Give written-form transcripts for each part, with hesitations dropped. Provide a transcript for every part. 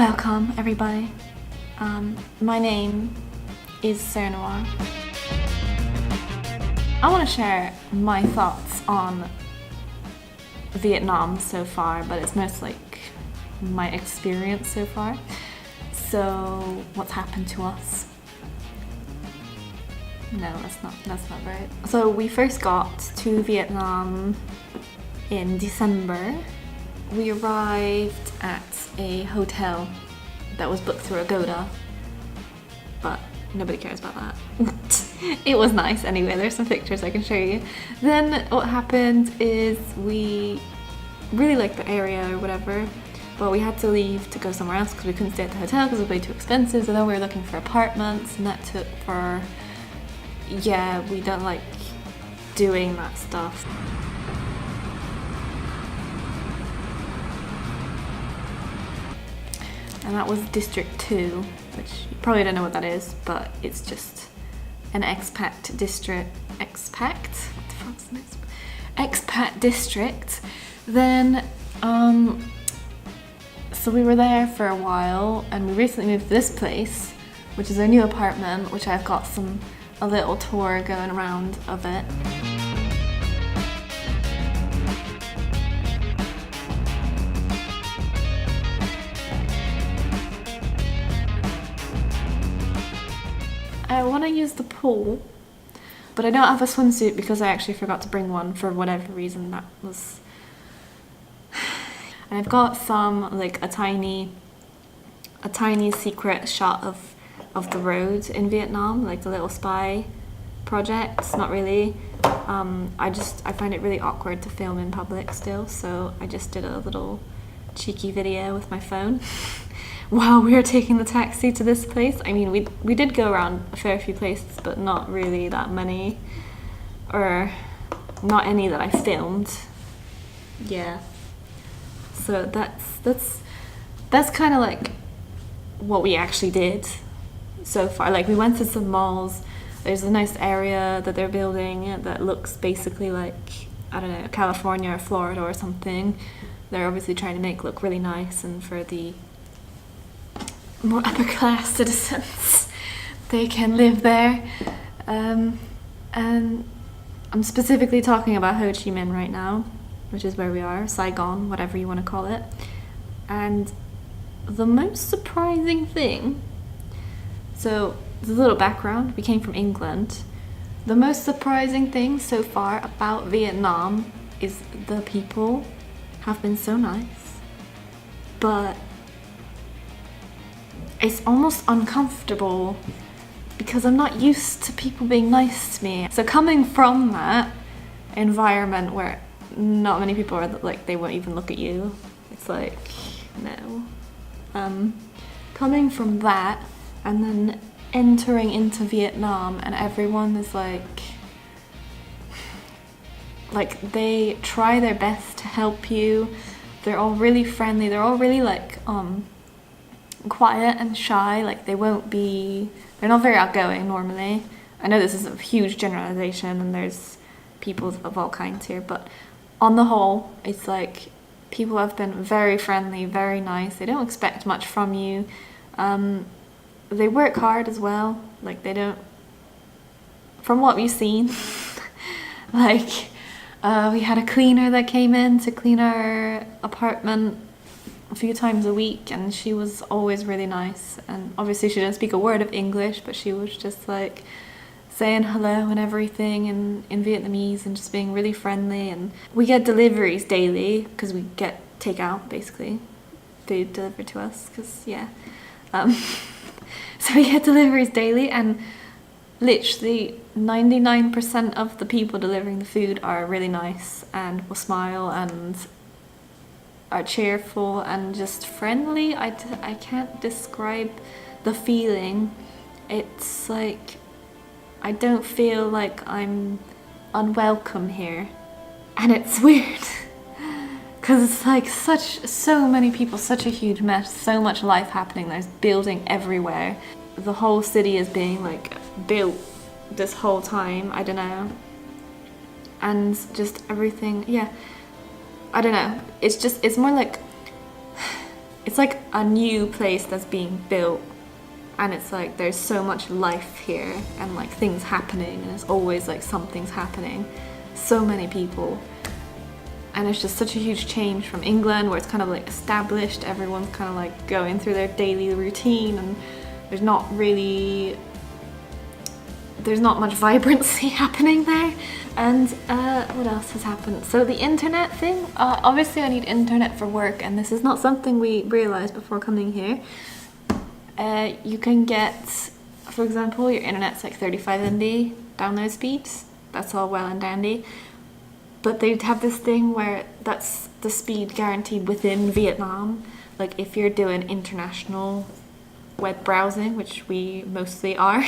Welcome everybody. My name is Sernoir. I want to share my thoughts on Vietnam so far, but it's mostly like my experience so far. So what's happened to us? No, that's not right. So we first got to Vietnam in December. We arrived at a hotel that was booked through Agoda, but nobody cares about that. It was nice anyway, there's some pictures I can show you. Then what happened is we really liked the area or whatever, but we had to leave to go somewhere else because we couldn't stay at the hotel because it was way too expensive. So then we were looking for apartments, and that took for, yeah, we don't like doing that stuff. And that was District 2, which you probably don't know what that is, but it's just an expat district. Expat? What the fuck's an expat district. Then, so we were there for a while, and we recently moved to this place, which is our new apartment, which I've got a little tour going around of it. I want to use the pool, but I don't have a swimsuit because I actually forgot to bring one for whatever reason that was. And I've got some, like a tiny secret shot of the road in Vietnam, like the little spy project. Not really. I find it really awkward to film in public still, so I just did a little cheeky video with my phone. While we were taking the taxi to this place. I mean, we did go around a fair few places, but not really that many, or not any that I filmed. Yeah. So that's kind of like what we actually did so far. Like, we went to some malls. There's a nice area that they're building that looks basically like, I don't know, California or Florida or something. They're obviously trying to make it look really nice, and for the more upper class citizens, they can live there. And I'm specifically talking about Ho Chi Minh right now, which is where we are, Saigon, whatever you want to call it. And the most surprising thing, so the little background, we came from England. The most surprising thing so far about Vietnam is the people have been so nice, but it's almost uncomfortable because I'm not used to people being nice to me. So coming from that environment where not many people are like, they won't even look at you, it's like, no. Coming from that and then entering into Vietnam, and everyone is like they try their best to help you. They're all really friendly. They're all really like quiet and shy. Like, they're not very outgoing normally. I know this is a huge generalization and there's people of all kinds here, but on the whole, it's like people have been very friendly, very nice. They don't expect much from you. They work hard as well. Like, they don't, from what we've seen, like we had a cleaner that came in to clean our apartment a few times a week, and she was always really nice. And obviously she didn't speak a word of English, but she was just like saying hello and everything in Vietnamese, and just being really friendly. And we get deliveries daily because we get takeout, basically food delivered to us, because yeah. So we get deliveries daily, and literally 99% of the people delivering the food are really nice and will smile and are cheerful and just friendly. I can't describe the feeling. It's like, I don't feel like I'm unwelcome here. And it's weird because it's like so many people, such a huge mess, so much life happening. There's building everywhere. The whole city is being like built this whole time, I don't know. And just everything, yeah. I don't know. It's more like it's like a new place that's being built, and it's like there's so much life here and like things happening, and it's always like something's happening. So many people. And it's just such a huge change from England, where it's kind of like established, everyone's kind of like going through their daily routine, and there's not much vibrancy happening there. And what else has happened? So the internet thing, obviously I need internet for work, and this is not something we realized before coming here. You can get, for example, your internet's like 35 MB download speeds. That's all well and dandy. But they'd have this thing where that's the speed guaranteed within Vietnam. Like if you're doing international web browsing, which we mostly are,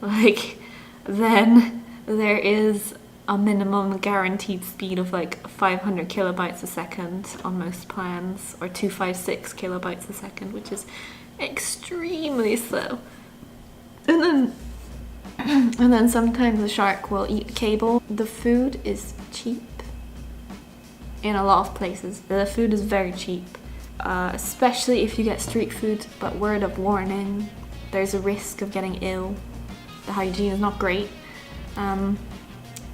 like then there is a minimum guaranteed speed of like 500 kilobytes a second on most plans, or 256 kilobytes a second, which is extremely slow. And then sometimes the shark will eat cable. The food is cheap in a lot of places. The food is very cheap, especially if you get street food, but word of warning, there's a risk of getting ill. The hygiene is not great.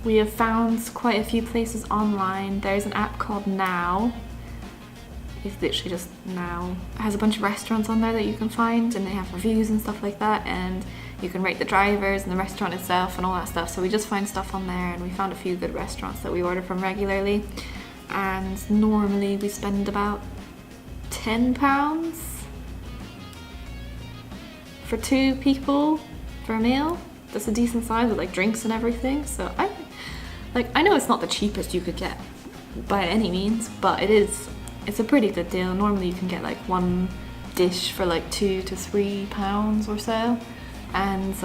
We have found quite a few places online. There's an app called Now. It's literally just Now. It has a bunch of restaurants on there that you can find, and they have reviews and stuff like that, and you can rate the drivers and the restaurant itself and all that stuff. So we just find stuff on there, and we found a few good restaurants that we order from regularly. And normally we spend about £10 for 2 people for a meal. That's a decent size with like drinks and everything. So I know it's not the cheapest you could get by any means, but it's a pretty good deal. Normally you can get like one dish for like £2 to £3 or so. And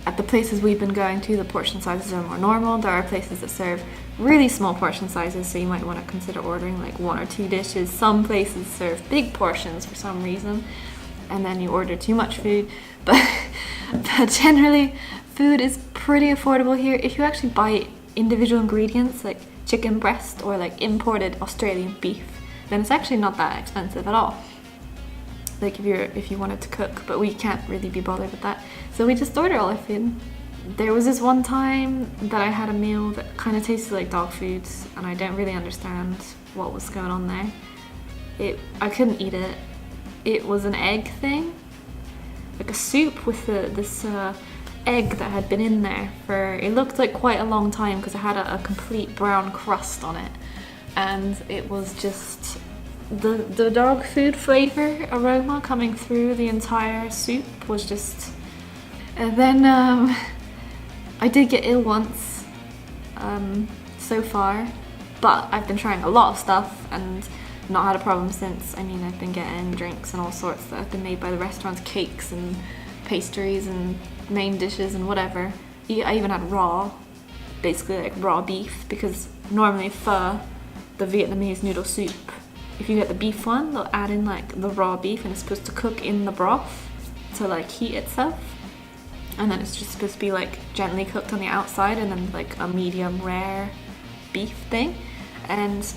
at the places we've been going to, the portion sizes are more normal. There are places that serve really small portion sizes, so you might want to consider ordering like 1 or 2 dishes. Some places serve big portions for some reason, and then you order too much food. But generally, food is pretty affordable here. If you actually buy individual ingredients like chicken breast or like imported Australian beef, then it's actually not that expensive at all. Like if you wanted to cook, but we can't really be bothered with that, so we just order all our food. There was this one time that I had a meal that kind of tasted like dog food, and I don't really understand what was going on there. I couldn't eat it. It was an egg thing, like a soup with this egg that had been in there for, it looked like quite a long time, because it had a complete brown crust on it, and it was just the dog food flavor aroma coming through the entire soup was just. And then I did get ill once so far, but I've been trying a lot of stuff and not had a problem since. I mean, I've been getting drinks and all sorts that have been made by the restaurants, cakes and pastries and main dishes and whatever. I even had raw, basically like raw beef, because normally pho, the Vietnamese noodle soup, if you get the beef one, they'll add in like the raw beef, and it's supposed to cook in the broth to like heat itself, and then it's just supposed to be like gently cooked on the outside, and then like a medium rare beef thing. And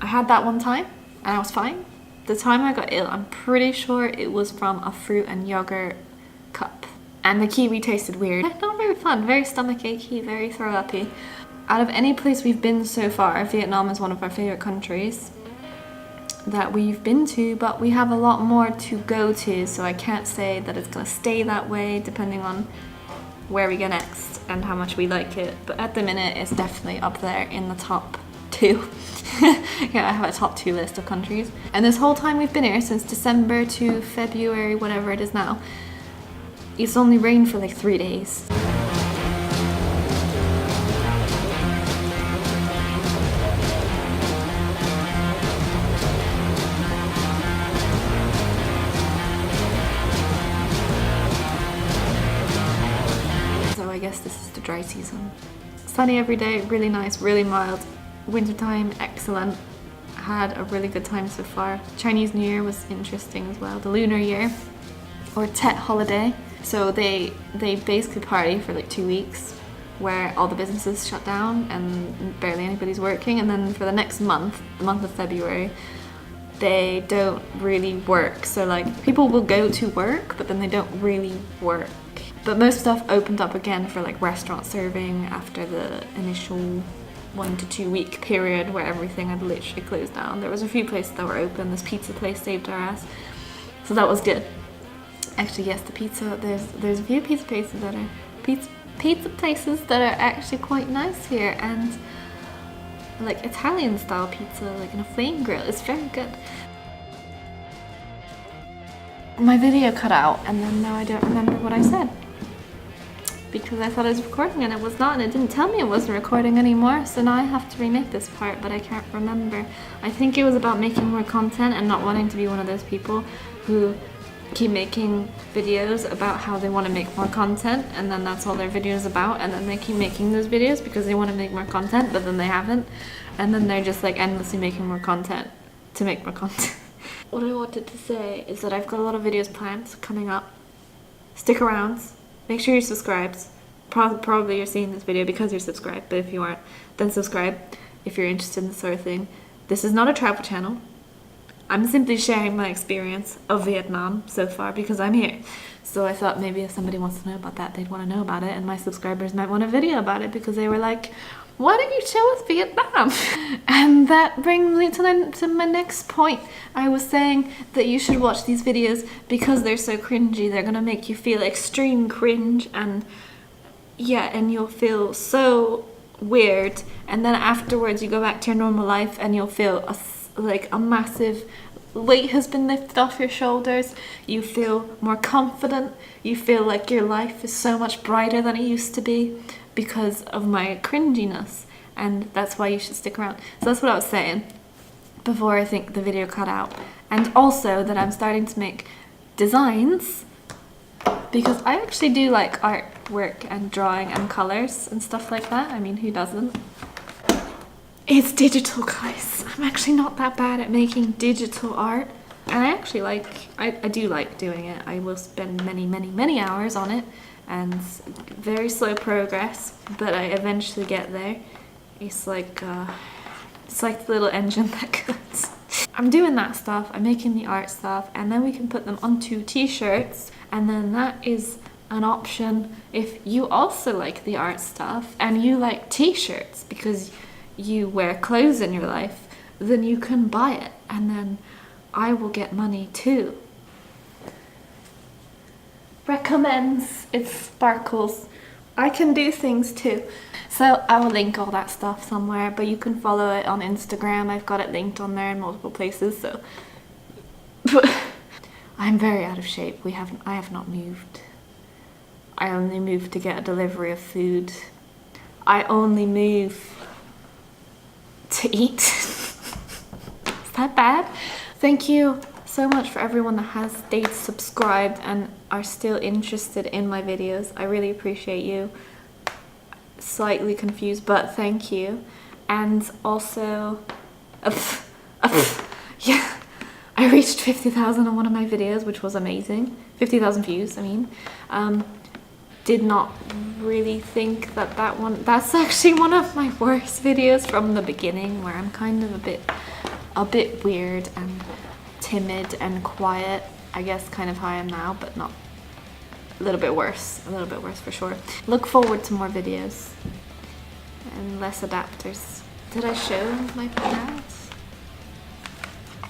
I had that one time and I was fine. The time I got ill, I'm pretty sure it was from a fruit and yogurt cup, and the kiwi tasted weird. Not very fun, very stomach achy, very throw uppy. Out of any place we've been so far, Vietnam is one of our favorite countries that we've been to, but we have a lot more to go to, so I can't say that it's gonna stay that way depending on where we go next and how much we like it. But at the minute, it's definitely up there in the top 2. Yeah, I have a top 2 list of countries. And this whole time we've been here, since December to February, whatever it is now, it's only rained for like 3 days. I guess this is the dry season. Sunny every day, really nice, really mild. Wintertime, excellent. Had a really good time so far. Chinese New Year was interesting as well. The Lunar Year, or Tet holiday. So they basically party for like 2 weeks, where all the businesses shut down and barely anybody's working. And then for the next month, the month of February, they don't really work. So like people will go to work, but then they don't really work. But most stuff opened up again for like restaurant serving after the initial 1 to 2 week period where everything had literally closed down. There was a few places that were open. This pizza place saved our ass, so that was good. Actually, yes, the pizza. There's a few pizza places that are pizza places that are actually quite nice here, and like Italian style pizza, like in a flame grill. It's very good. My video cut out, and then now I don't remember what I said, because I thought I was recording and it was not, and it didn't tell me it wasn't recording anymore, so now I have to remake this part, but I can't remember. I think it was about making more content and not wanting to be one of those people who keep making videos about how they want to make more content, and then that's all their videos about, and then they keep making those videos because they want to make more content, but then they haven't, and then they're just like endlessly making more content to make more content. What I wanted to say is that I've got a lot of videos planned coming up. Stick around. Make sure you're subscribed. Probably you're seeing this video because you're subscribed, but if you aren't, then subscribe if you're interested in this sort of thing. This is not a travel channel. I'm simply sharing my experience of Vietnam so far because I'm here. So I thought maybe if somebody wants to know about that, they'd want to know about it, and my subscribers might want a video about it because they were like, why don't you show us Vietnam? And that brings me to my next point. I was saying that you should watch these videos because they're so cringy. They're gonna make you feel extreme cringe, and yeah, and you'll feel so weird, and then afterwards you go back to your normal life and you'll feel like a massive weight has been lifted off your shoulders. You feel more confident. You feel like your life is so much brighter than it used to be because of my cringiness, and that's why you should stick around. So that's what I was saying before I think the video cut out. And also that I'm starting to make designs because I actually do like artwork and drawing and colors and stuff like that. I mean, who doesn't? It's digital, guys. I'm actually not that bad at making digital art, and I actually I do like doing it. I will spend many hours on it, and very slow progress, but I eventually get there. It's like the little engine that goes. I'm doing that stuff, I'm making the art stuff, and then we can put them onto t-shirts, and then that is an option if you also like the art stuff and you like t-shirts because you wear clothes in your life, then you can buy it, and then I will get money too. Recommends, it sparkles. I can do things too. So I will link all that stuff somewhere, but you can follow it on Instagram. I've got it linked on there in multiple places, so. I'm very out of shape. I have not moved. I only moved to get a delivery of food. I only move to eat. Is that bad? Thank you so much for everyone that has stayed subscribed and are still interested in my videos. I really appreciate you. Slightly confused, but thank you. And also, yeah, I reached 50,000 on one of my videos, which was amazing. 50,000 views, I mean. Did not really think that's actually one of my worst videos from the beginning, where I'm kind of a bit weird and timid and quiet. I guess kind of how I am now, but not. A little bit worse for sure. Look forward to more videos and less adapters. Did I show my pads?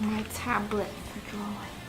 My tablet for drawing.